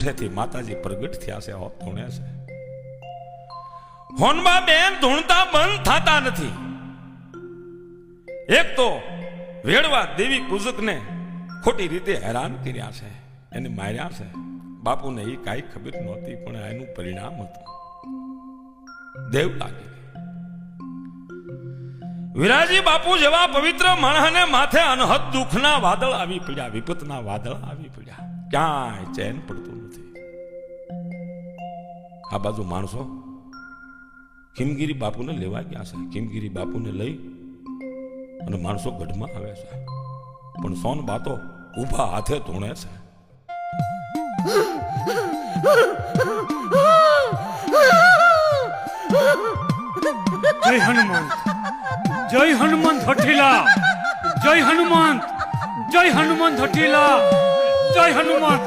થી માતાજી પ્રગટ થયા છે, ધૂણે છે. હોનબા બેન ધૂણતા બંધ થતા નથી. એક તો વેડવા દેવી પૂજકને ખોટી રીતે હેરાન કર્યા છે, એને માર્યા છે. બાપુને એ કાંઈ ખબર નહોતી, પણ એનું પરિણામ હતું દેવ લાગે. વિરાજી બાપુ જેવા પવિત્ર માણસને માથે અનહદ દુઃખના વાદળ આવી પડ્યા, વિપતના વાદળ આવી પડ્યા, ક્યાંય ચેન પડતું નથી. આ બાજુ માણસો ખીમગીરી બાપુને લેવા ગયા છે. ખીમગીરી બાપુને લઈ અને માણસો ગઢમાં આવે છે, પણ સોન બાતો ઊભા હાથે ધૂણે છે. જય હનુમાન, જય હનુમાન હઠીલા, જય હનુમાન, જય હનુમાન હઠીલા, જય હનુમાન.